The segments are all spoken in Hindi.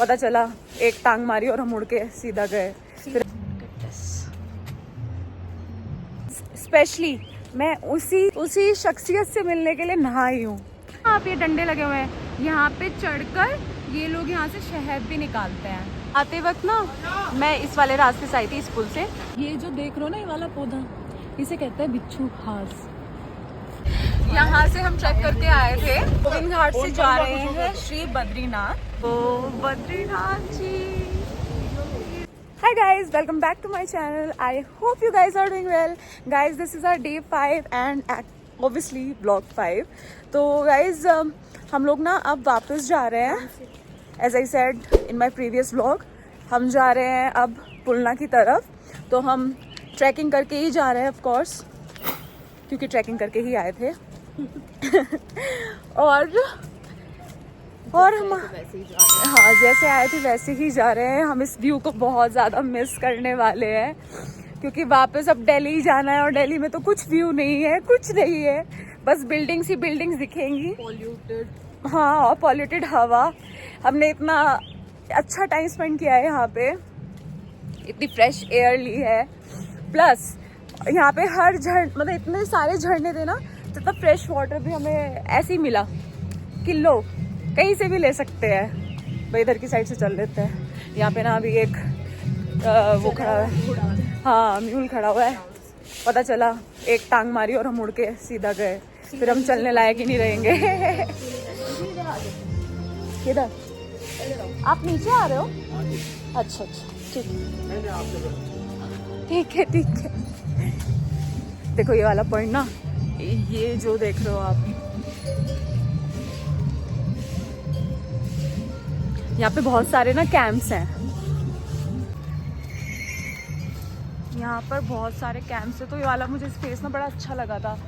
पता चला एक टांग मारी और हम मुड़ के सीधा गए। स्पेशली मैं उसी शख्सियत से मिलने के लिए नहाई हूँ। आप ये डंडे लगे हुए हैं, यहाँ पे चढ़कर ये लोग यहाँ से शहद भी निकालते हैं। आते वक्त ना मैं इस वाले रास्ते से आई थी, इस पुल से। ये जो देख रहे हो ना, ये वाला पौधा, इसे कहते हैं बिच्छू घास। यहाँ से हम ट्रैक करके आए थे, गोविंद घाट से जा रहे हैं श्री बद्रीनाथ। ओ बद्रीनाथ जी। Hi guys, welcome back to my channel. I hope you guys are doing well. Guys, this is our day 5 and obviously vlog 5. तो guys, हम लोग ना अब वापस जा रहे हैं। As I said in my previous vlog, हम जा रहे हैं अब पुलना की तरफ। तो हम ट्रैकिंग करके ही जा रहे हैं, of course, क्योंकि ट्रैकिंग करके ही आए थे। और हम हाँ, जैसे आए थे वैसे ही जा रहे हैं। हम इस व्यू को बहुत ज़्यादा मिस करने वाले हैं, क्योंकि वापस अब दिल्ली जाना है और दिल्ली में तो कुछ व्यू नहीं है, कुछ नहीं है, बस बिल्डिंग्स ही बिल्डिंग्स दिखेंगी। पॉल्यूटेड, हाँ, और पॉल्यूटेड हवा। हमने इतना अच्छा टाइम स्पेंड किया है यहाँ पे, इतनी फ्रेश एयर ली है, प्लस यहाँ पे हर मतलब इतने सारे झरने थे ना, तो फ्रेश वाटर भी हमें ऐसे ही मिला कि लो कहीं से भी ले सकते हैं। भाई इधर की साइड से चल लेते हैं। यहाँ पे ना अभी एक वो खड़ा हुआ है, हाँ म्यूल खड़ा हुआ है। पता चला एक टांग मारी और हम मुड़ के सीधा गए, फिर हम चलने लायक ही नहीं रहेंगे। किधर? आप नीचे आ रहे हो? अच्छा अच्छा, ठीक है ठीक है। देखो ये वाला पॉइंट ना, ये जो देख रहे हो आप, यहाँ पे बहुत सारे ना कैंप्स हैं। यहाँ पर बहुत सारे कैंप्स हैं। तो ये वाला मुझे स्पेस ना बड़ा अच्छा लगा था,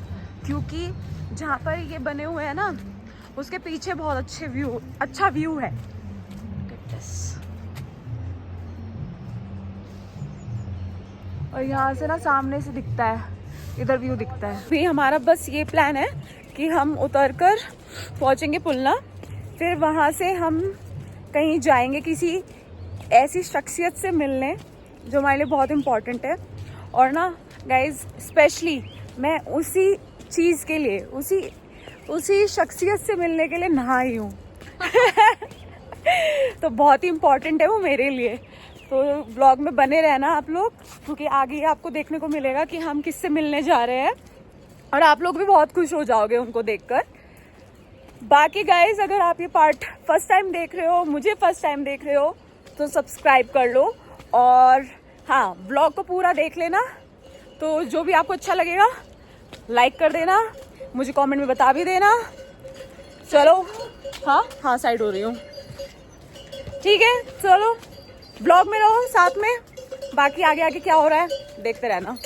क्योंकि जहाँ पर ये बने हुए हैं ना, उसके पीछे बहुत अच्छा व्यू है। और यहाँ से ना सामने से दिखता है, इधर व्यू दिखता है। फिर हमारा बस ये प्लान है कि हम उतरकर पहुँचेंगे पुलना, फिर वहाँ से हम कहीं जाएंगे किसी ऐसी शख्सियत से मिलने जो हमारे लिए बहुत इम्पोर्टेंट है। और ना गाइज, स्पेशली मैं उसी चीज़ के लिए, उसी शख्सियत से मिलने के लिए नहाई हूँ। तो बहुत ही इम्पोर्टेंट है वो मेरे लिए। तो ब्लॉग में बने रहना आप लोग, क्योंकि आगे आपको देखने को मिलेगा कि हम किससे मिलने जा रहे हैं, और आप लोग भी बहुत खुश हो जाओगे उनको देखकर। बाकी गाइज, अगर आप ये पार्ट फर्स्ट टाइम देख रहे हो, मुझे फर्स्ट टाइम देख रहे हो, तो सब्सक्राइब कर लो। और हाँ, ब्लॉग को पूरा देख लेना। तो जो भी आपको अच्छा लगेगा लाइक कर देना, मुझे कमेंट में बता भी देना। चलो, हाँ साइड हो रही हूँ, ठीक है। चलो ब्लॉग में रहो साथ में, बाकी आगे आगे क्या हो रहा है देखते रहना।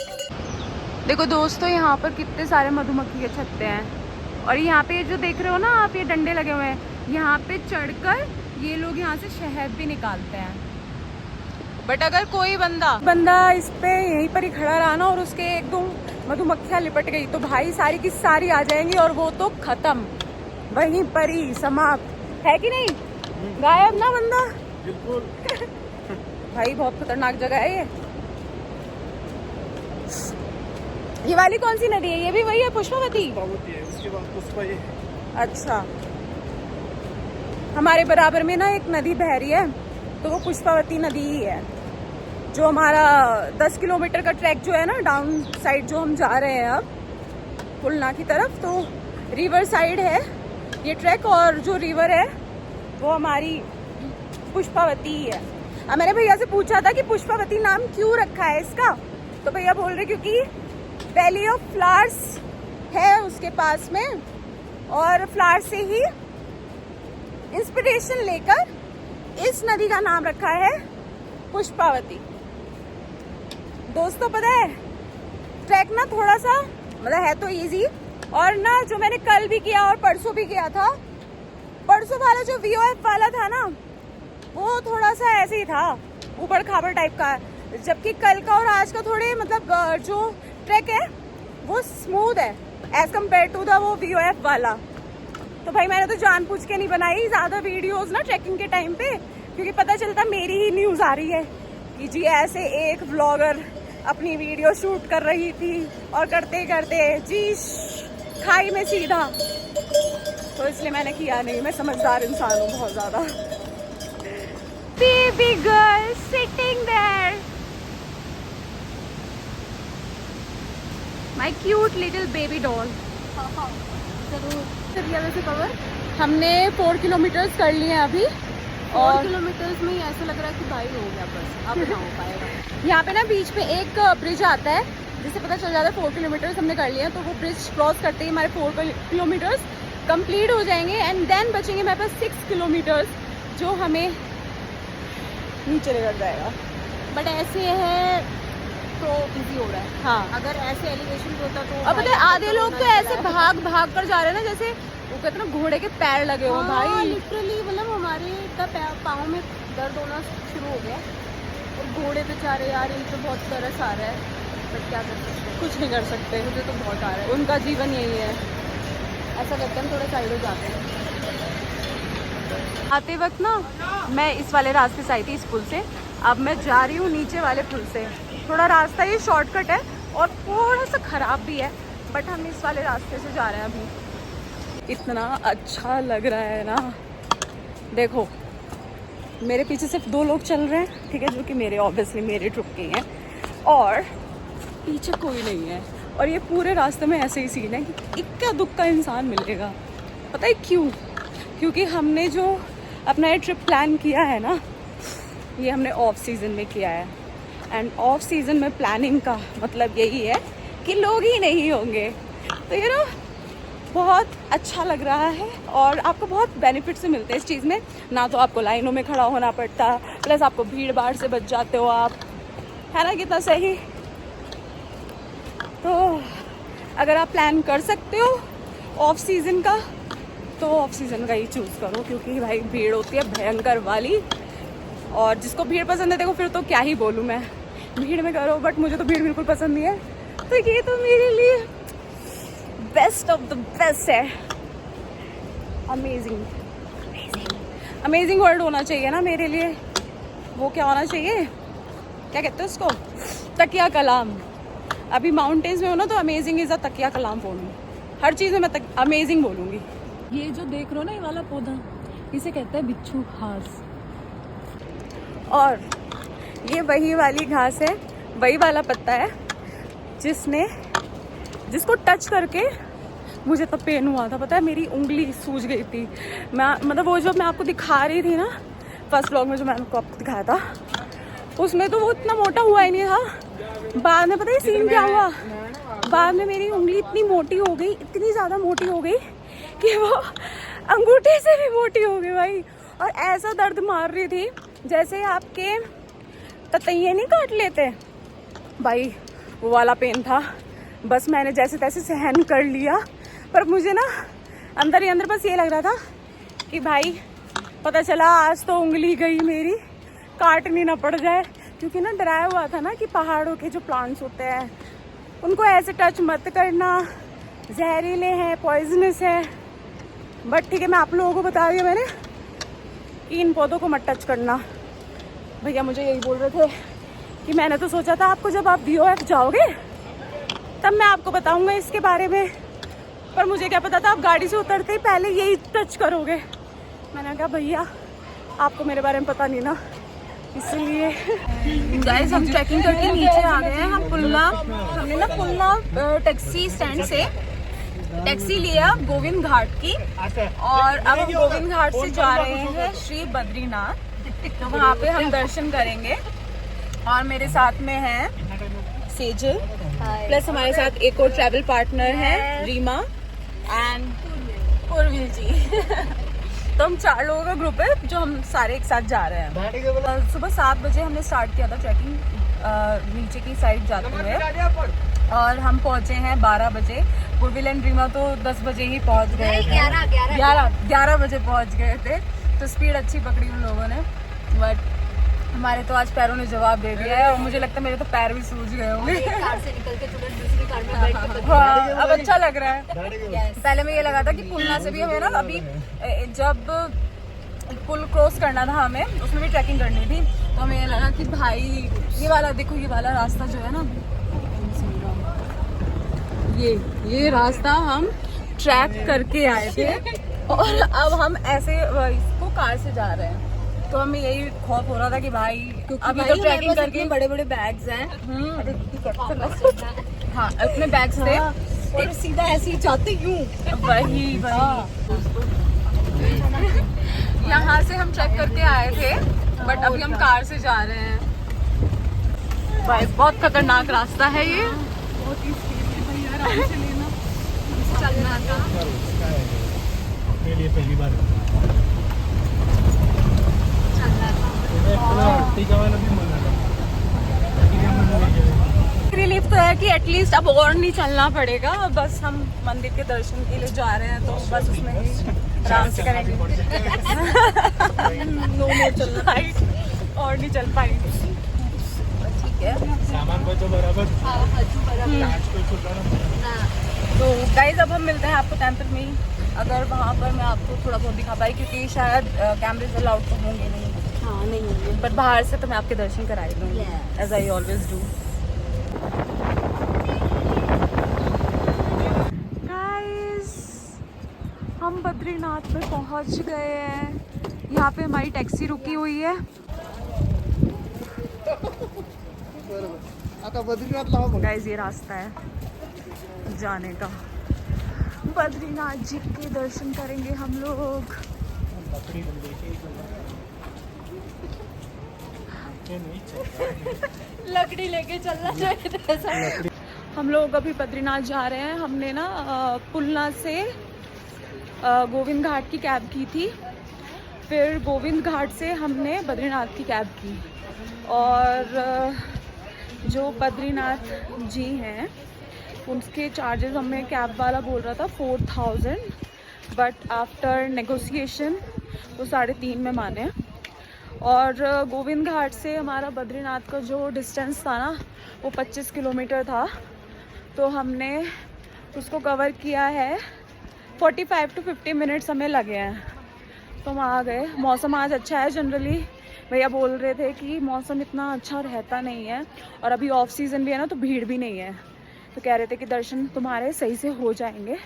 देखो दोस्तों, यहाँ पर कितने सारे मधुमक्खी के छत्ते हैं। और यहाँ पे जो देख रहे हो ना आप, ये डंडे लगे हुए हैं, यहाँ पे चढ़कर ये लोग यहाँ से शहद भी निकालते हैं। बट अगर कोई बंदा इस पे यहीं पर ही खड़ा रहा ना, और उसके एक दो मधुमक्खियाँ लिपट गई, तो भाई सारी की सारी आ जाएंगी, और वो तो खत्म, वहीं पर ही समाप्त, है कि नहीं? गायब ना बंदा। बिल्कुल। भाई बहुत खतरनाक जगह है ये। ये वाली कौन सी नदी है? ये भी वही है, पुष्पावती है, उसके बाद पुष्पा ये। अच्छा, हमारे बराबर में ना एक नदी बह रही है, तो वो पुष्पावती नदी ही है। जो हमारा 10 किलोमीटर का ट्रैक जो है ना, डाउन साइड जो हम जा रहे हैं अब पुलना की तरफ, तो रिवर साइड है ये ट्रैक, और जो रिवर है वो हमारी पुष्पावती ही है। अब मैंने भैया से पूछा था कि पुष्पावती नाम क्यों रखा है इसका, तो भैया बोल रहे क्योंकि वैली ऑफ फ्लावर्स है उसके पास में, और फ्लावर से ही इंस्पिरेशन लेकर इस नदी का नाम रखा है पुष्पावती। दोस्तों पता है, ट्रैक ना थोड़ा सा मतलब है तो इजी, और ना जो मैंने कल भी किया और परसों भी किया था, परसों वाला जो VOF वाला था ना, वो थोड़ा सा ऐसे ही था, ऊबड़ खाबड़ टाइप का, जबकि कल का और आज का थोड़े मतलब जो ट्रैक है वो स्मूथ है एज कम्पेयर टू द वो VOF वाला। तो भाई मैंने तो जानबूझ के नहीं बनाई ज़्यादा वीडियोस ना ट्रैकिंग के टाइम पे, क्योंकि पता चलता मेरी ही न्यूज़ आ रही है कि जी ऐसे एक व्लॉगर अपनी वीडियो शूट कर रही थी और करते करते जी खाई में सीधा। तो इसलिए मैंने किया नहीं, मैं समझदार इंसान हूँ बहुत ज़्यादा। Baby girl sitting there, my cute little baby doll. जरूर वैसे कवर हमने 4 किलोमीटर्स कर लिए हैं अभी 4 किलोमीटर्स में ही ऐसा लग रहा है कि भाई हो गया, बस अब ना हो पाएगा। यहाँ पे ना बीच में एक ब्रिज आता है जिससे पता चल जाता है 4 किलोमीटर्स हमने कर लिए हैं। तो वो ब्रिज क्रॉस करते ही हमारे 4 किलोमीटर्स कंप्लीट हो जाएंगे एंड देन बचेंगे हमारे पास 6 किलोमीटर्स जो हमें नीचे लेकर जाएगा। बट ऐसे है तो इजी हो रहा है। हाँ, अगर ऐसे एलिवेशन होता तो और पता है आधे लोग तो ऐसे भाग भाग कर जा रहे हैं ना, जैसे वो कहते हैं ना घोड़े के पैर लगे हो भाई। लिटरली मतलब हमारे इतना पाँव में दर्द होना शुरू हो गया और घोड़े बेचारे यार इनको बहुत तरस आ रहा है, बट क्या कर सकते हैं, कुछ नहीं कर सकते, मुझे तो बहुत आ रहा है। उनका जीवन यही है। ऐसा करते हैं थोड़ा साइड हो जाते हैं। आते वक्त ना मैं इस वाले रास्ते से आई थी, इस पुल से। अब मैं जा रही हूँ नीचे वाले पुल से। थोड़ा रास्ता ये शॉर्टकट है और थोड़ा सा ख़राब भी है, बट हम इस वाले रास्ते से जा रहे हैं अभी। इतना अच्छा लग रहा है ना, देखो मेरे पीछे सिर्फ 2 लोग चल रहे हैं, ठीक है, जो कि मेरे ऑब्वियसली मेरे ट्रिप के हैं, और पीछे कोई नहीं है। और ये पूरे रास्ते में ऐसे ही सीन है कि इक्का दुक्का इंसान मिलेगा। पता है क्यों? क्योंकि हमने जो अपना ये ट्रिप प्लान किया है ना, ये हमने ऑफ सीज़न में किया है। एंड ऑफ सीज़न में प्लानिंग का मतलब यही है कि लोग ही नहीं होंगे। तो ये ना बहुत अच्छा लग रहा है और आपको बहुत बेनिफिट्स मिलते हैं इस चीज़ में। ना तो आपको लाइनों में खड़ा होना पड़ता, प्लस आपको भीड़ भाड़ से बच जाते हो आप, है ना, कितना सही। तो अगर आप प्लान कर सकते हो ऑफ सीज़न का तो ऑफ सीज़न का ही चूज़ करो, क्योंकि भाई भीड़ होती है भयंकर वाली। और जिसको भीड़ पसंद है देखो फिर तो क्या ही बोलूँ मैं, भीड़ में करो, बट मुझे तो भीड़ बिल्कुल पसंद नहीं है। तो ये तो मेरे लिए बेस्ट ऑफ द बेस्ट है। अमेजिंग अमेजिंग वर्ड होना चाहिए ना मेरे लिए। वो क्या होना चाहिए, क्या कहते हैं उसको, तकिया कलाम। अभी माउंटेन्स में हो ना तो अमेजिंग इज़ अ तकिया कलाम फॉर मी। हर चीज़ में मैं अमेजिंग बोलूँगी। ये जो देख रहे हो ना ये वाला पौधा, इसे कहते हैं बिच्छू घास। और ये वही वाली घास है, वही वाला पत्ता है जिसको टच करके मुझे तब पेन हुआ था। पता है मेरी उंगली सूज गई थी। मैं मतलब वो जो मैं आपको दिखा रही थी ना फर्स्ट व्लॉग में, जो मैंने आपको दिखाया था, उसमें तो वो इतना मोटा हुआ ही नहीं था। बाद में पता है सीन क्या हुआ, बाद में मेरी उंगली इतनी मोटी हो गई, इतनी ज़्यादा मोटी हो गई कि वो अंगूठे से भी मोटी हो गई भाई। और ऐसा दर्द मार रही थी जैसे आपके ततैये नहीं काट लेते भाई, वो वाला पेन था। बस मैंने जैसे तैसे सहन कर लिया, पर मुझे ना अंदर ही अंदर बस ये लग रहा था कि भाई पता चला आज तो उंगली गई मेरी, काटनी ना पड़ जाए। क्योंकि ना डराया हुआ था ना कि पहाड़ों के जो प्लांट्स होते हैं उनको ऐसे टच मत करना, जहरीले हैं, पॉइजनस है। बट ठीक है, मैं आप लोगों को बता दिया मैंने कि इन पौधों को मत टच करना। भैया मुझे यही बोल रहे थे कि मैंने तो सोचा था आपको जब आप DOF जाओगे तब मैं आपको बताऊंगा इसके बारे में, पर मुझे क्या पता था आप गाड़ी से उतरते ही पहले यही टच करोगे। मैंने कहा भैया आपको मेरे बारे में पता नहीं ना, इसलिए। गाइस हम ट्रैकिंग करके नीचे आ गए हैं। हमने ना पुलना टैक्सी स्टैंड से टैक्सी लिया गोविंद घाट की, और अब हम गोविंद घाट से जा रहे हैं श्री बद्रीनाथ। तो वहाँ पे हम दर्शन करेंगे। और मेरे साथ में है सेजल, प्लस हमारे साथ एक और ट्रैवल पार्टनर है रीमा एंड पूर्विल जी। तो हम 4 लोगों का ग्रुप है जो हम सारे एक साथ जा रहे हैं। सुबह 7 बजे हमने स्टार्ट किया था ट्रैकिंग नीचे की साइड जाते हुए, और हम पहुंचे हैं 12 बजे। पूर्विल एंड रीमा तो 10 बजे ही पहुंच गए थे, 11 बजे पहुंच गए थे। तो स्पीड अच्छी पकड़ी उन लोगों ने, बट हमारे तो आज पैरों ने जवाब दे दिया है, और मुझे लगता है मेरे तो पैर भी सूज गए होंगे। कार से निकल के तुरंत दूसरी कार में बैठ के हाँ, अब अच्छा लग रहा है। पहले में ये लगा था कि पुलना से भी हमें ना, अभी जब पुल क्रॉस करना था हमें, उसमें भी ट्रैकिंग करनी थी। तो हमें लगा कि भाई ये वाला देखो, ये वाला रास्ता जो है ना, ये रास्ता हम ट्रैक करके आए थे और अब हम ऐसे इसको कार से जा रहे हैं। तो हमें यही खौफ हो रहा था कि भाई अभी तो ट्रैकिंग करके बड़े बड़े बैग्स हैं। हाँ अपने बैग्स थे और सीधा ऐसे ही जाते यूं। वही यहाँ से हम ट्रैक करके आए थे, बट अभी हम कार से जा रहे हैं। भाई बहुत खतरनाक रास्ता है ये, बहुत ही आराम से लेना, चलना था। मेरे लिए पहली बार रिलीफ तो है कि एटलीस्ट अब और नहीं चलना पड़ेगा, बस हम मंदिर के दर्शन के लिए जा रहे हैं, तो बस उसमें ही आराम से करेंगे। और नहीं चल पाएंगे, ठीक है। सामान बचो बराबर। तो गाइज अब हम मिलते हैं आपको टेम्पल में ही, अगर वहाँ पर मैं आपको थोड़ा बहुत दिखा पाई, क्योंकि शायद कैमरेज अलाउड तो होंगे नहीं। हाँ नहीं होंगे, बट बाहर से तो मैं आपके दर्शन कराई दूँगी, as I always do. Guys हम बद्रीनाथ में पहुंच गए हैं। यहाँ पे हमारी टैक्सी रुकी हुई है। गाइस ये रास्ता है जाने का, बद्रीनाथ जी के दर्शन करेंगे हम लोग। लकड़ी लेके चलना चाहिए ऐसा। हम लोग अभी बद्रीनाथ जा रहे हैं। हमने ना पुलना से गोविंद घाट की कैब की थी, फिर गोविंद घाट से हमने बद्रीनाथ की कैब की, और जो बद्रीनाथ जी हैं उनके चार्जेस हमें कैब वाला बोल रहा था 4000, बट आफ्टर नेगोशिएशन वो 3.5 में माने। और गोविंद घाट से हमारा बद्रीनाथ का जो डिस्टेंस था ना वो 25 किलोमीटर था, तो हमने उसको कवर किया है 45 to 50 मिनट्स हमें लगे हैं। तो हम आ गए। मौसम आज अच्छा है। जनरली भैया बोल रहे थे कि मौसम इतना अच्छा रहता नहीं है, और अभी ऑफ सीज़न भी है ना, तो भीड़ भी नहीं है। तो कह रहे थे कि दर्शन तुम्हारे सही से हो जाएंगे,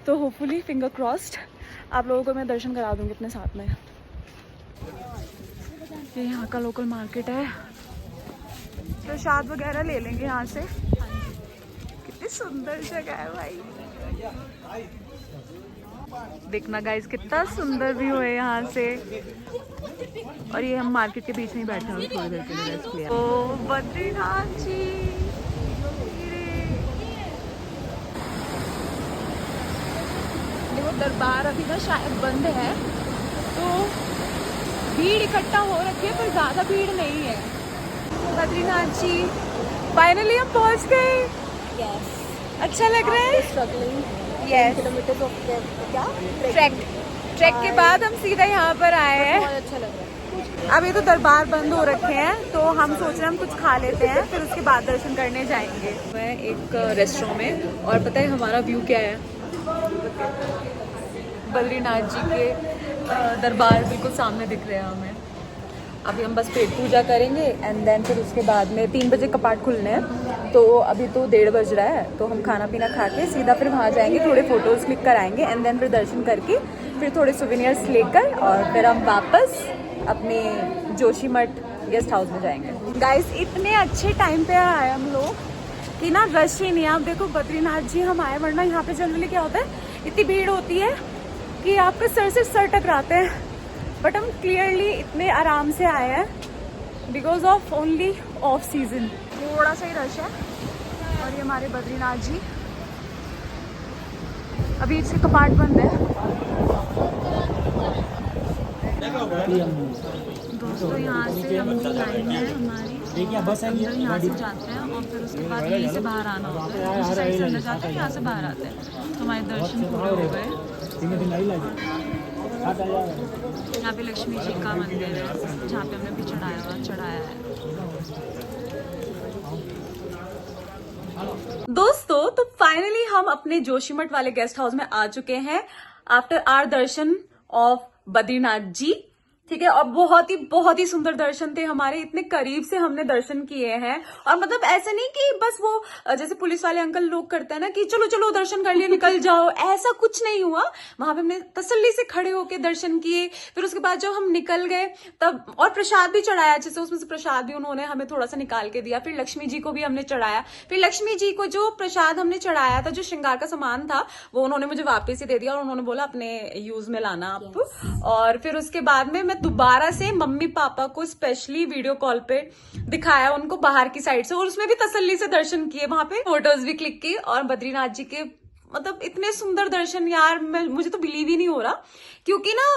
तो होपफुली फिंगर क्रॉस्ड आप लोगों को मैं दर्शन करा दूँगी अपने साथ में। ये यहाँ का लोकल मार्केट है, प्रसाद वगैरह ले लेंगे यहाँ से। कितनी सुंदर जगह है भाई, देखना गाइस कितना सुंदर व्यू है यहाँ से। और ये हम मार्केट के बीच में ही बैठे हैं थोड़ी देर के लिए रेस्ट लिया। ओ बद्रीनाथ जी, देखो दरबार अभी ना शायद बंद है, तो भीड़ इकट्ठा हो रखी है, पर ज्यादा भीड़ नहीं है। बद्रीनाथ जी फाइनली हम पहुंच गए। यस, अच्छा लग रहा है। Struggling Yes. किलोमीटर ऑफ क्या ट्रैक के बाद हम सीधा यहाँ पर आए हैं। बहुत अच्छा लग रहा है। अभी तो दरबार बंद हो रखे हैं, तो हम सोच रहे हैं हम कुछ खा लेते हैं, फिर उसके बाद दर्शन करने जाएंगे। मैं एक रेस्टोरेंट में, और पता है हमारा व्यू क्या है, बद्रीनाथ जी के दरबार बिल्कुल सामने दिख रहे हैं हमें। अभी हम बस पेट पूजा करेंगे एंड देन फिर उसके बाद में 3 बजे कपाट खुलने हैं, तो अभी तो 1:30 बज रहा है, तो हम खाना पीना खा के सीधा फिर वहाँ जाएंगे, थोड़े फोटोज़ क्लिक कराएंगे एंड देन फिर दर्शन करके फिर थोड़े सोवेनियर्स लेकर, और फिर हम वापस अपने जोशीमठ गेस्ट हाउस में जाएंगे। गाइस इतने अच्छे टाइम पे आए हम लोग कि ना रश ही नहीं है। आप देखो बद्रीनाथ जी हम आए, वरना यहाँ पे जनरली क्या होता है, इतनी भीड़ होती है कि आपके सर से सर टकराते हैं, बट हम क्लियरली इतने आराम से आए हैं because of only off season. थोड़ा सा ही रश है। और ये हमारे बद्रीनाथ जी, अभी इसके कपाट बंद है। दोस्तों यहाँ से हम लाइन है हमारी, अंदर यहाँ से जाते हैं और फिर उसके बाद यहीं से बाहर आना होता है। दूसरी साइड से अंदर जाते हैं, यहाँ से बाहर आते हैं। तो हमारे दर्शन पूरे हो गए। यहाँ पे लक्ष्मी जी का मंदिर है, जहाँ पे हमने भी चढ़ाया है। दोस्तों तो फाइनली हम अपने जोशीमठ वाले गेस्ट हाउस में आ चुके हैं after our darshan of Badrinath ji, ठीक है। और बहुत ही सुंदर दर्शन थे हमारे, इतने करीब से हमने दर्शन किए हैं। और मतलब ऐसा नहीं कि बस वो जैसे पुलिस वाले अंकल लोग करते हैं ना कि चलो चलो दर्शन कर लिए निकल जाओ, ऐसा कुछ नहीं हुआ। वहां पे हमने तसल्ली से खड़े होके दर्शन किए। फिर उसके बाद जब हम निकल गए तब, और प्रसाद भी चढ़ाया अच्छे से, उसमें से प्रसाद भी उन्होंने हमें थोड़ा सा निकाल के दिया। फिर लक्ष्मी जी को भी हमने चढ़ाया। फिर लक्ष्मी जी को जो प्रसाद हमने चढ़ाया था, जो श्रृंगार का सामान था, वो उन्होंने मुझे वापस ही दे दिया और उन्होंने बोला अपने यूज में लाना आप। और फिर उसके बाद में मैं दोबारा से मम्मी पापा को स्पेशली वीडियो कॉल पे दिखाया उनको बाहर की साइड से, और उसमें भी तसल्ली से दर्शन किए, वहां पे फोटोज भी क्लिक की। और बद्रीनाथ जी के मतलब इतने सुंदर दर्शन यार, मुझे तो बिलीव ही नहीं हो रहा, क्योंकि ना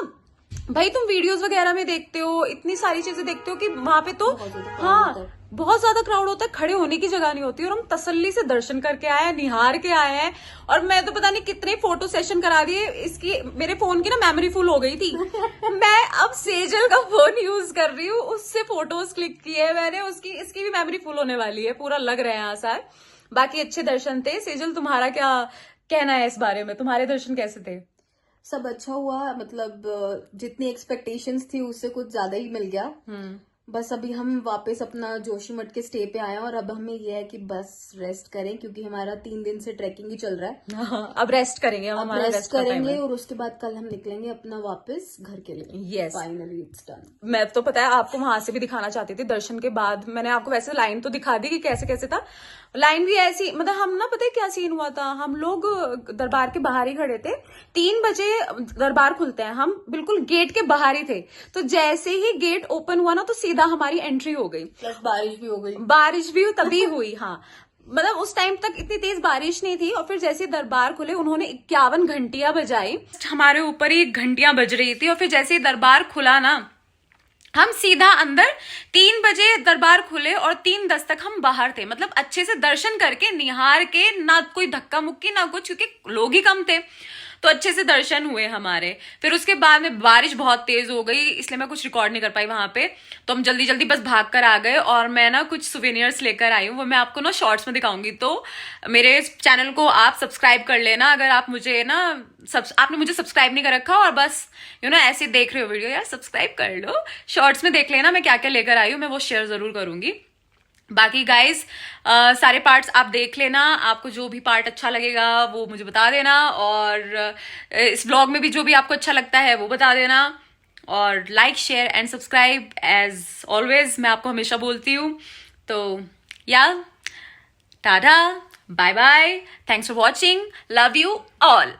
भाई तुम वीडियोस वगैरह में देखते हो, इतनी सारी चीजें देखते हो कि वहां पे तो हाँ बहुत ज्यादा क्राउड होता है, खड़े होने की जगह नहीं होती। और हम तसल्ली से दर्शन करके आए हैं, निहार के आए हैं। और मैं तो पता नहीं कितने फोटो सेशन करा दिए। इसकी मेरे फोन की ना मेमोरी फुल हो गई थी। मैं अब सेजल का फोन यूज कर रही हूँ, उससे फोटोज क्लिक किए हैं मैंने, इसकी भी मेमोरी फुल होने वाली है, पूरा लग रहे हैं आसार। बाकी अच्छे दर्शन थे। सेजल तुम्हारा क्या कहना है इस बारे में, तुम्हारे दर्शन कैसे थे? सब अच्छा हुआ, मतलब जितनी एक्सपेक्टेशंस थी उससे कुछ ज्यादा ही मिल गया। बस अभी हम वापस अपना जोशीमठ के स्टे पे आए हैं और अब हमें यह है कि बस रेस्ट करें, क्योंकि हमारा 3 दिन से ट्रैकिंग ही चल रहा है। हाँ, अब रेस्ट करेंगे हम, हमारा रेस्ट करेंगे और उसके बाद कल हम निकलेंगे अपना वापस घर के लिए। Yes. Finally it's done. मैं तो पता है आपको वहां से भी दिखाना चाहती थी। दर्शन के बाद मैंने आपको वैसे लाइन तो दिखा दी कि कैसे कैसे था। लाइन भी ऐसी, मतलब हम ना पता है क्या सीन हुआ था, हम लोग दरबार के बाहर ही खड़े थे। 3 बजे दरबार खुलते हैं, हम बिल्कुल गेट के बाहर ही थे। तो जैसे ही गेट ओपन हुआ ना तो सीधा हमारी एंट्री हो गई। प्लस बारिश भी हो गई। बारिश भी तभी हुई, हाँ। मतलब उस टाइम तक इतनी तेज बारिश नहीं थी। और फिर जैसे दरबार खुले उन्होंने 51 घंटियां बजाई, हमारे ऊपर ही घंटियां बज रही थी। और फिर जैसे ही दरबार खुला ना, हम सीधा अंदर 3 बजे दरबार खुले और 3:10 तक हम बाहर थे। मतलब अच्छे से दर्शन करके निहार के, ना कोई धक्का मुक्की ना कुछ, क्योंकि लोग ही कम थे, तो अच्छे से दर्शन हुए हमारे। फिर उसके बाद में बारिश बहुत तेज हो गई, इसलिए मैं कुछ रिकॉर्ड नहीं कर पाई वहां पे। तो हम जल्दी जल्दी बस भाग कर आ गए। और मैं ना कुछ सुवेनियर्स लेकर आई हूँ, वो मैं आपको ना शॉर्ट्स में दिखाऊंगी। तो मेरे चैनल को आप सब्सक्राइब कर लेना, अगर आप मुझे ना आपने मुझे सब्सक्राइब नहीं कर रखा और बस ऐसे देख रहे हो वीडियो, यार सब्सक्राइब कर लो। शॉर्ट्स में देख लेना मैं क्या क्या लेकर आई हूँ, मैं वो शेयर जरूर करूंगी। बाकी गाइज सारे पार्ट्स आप देख लेना, आपको जो भी पार्ट अच्छा लगेगा वो मुझे बता देना। और इस व्लॉग में भी जो भी आपको अच्छा लगता है वो बता देना। और like share and subscribe as always मैं आपको हमेशा बोलती हूँ। तो यार tata, bye bye, thanks for watching, love you all.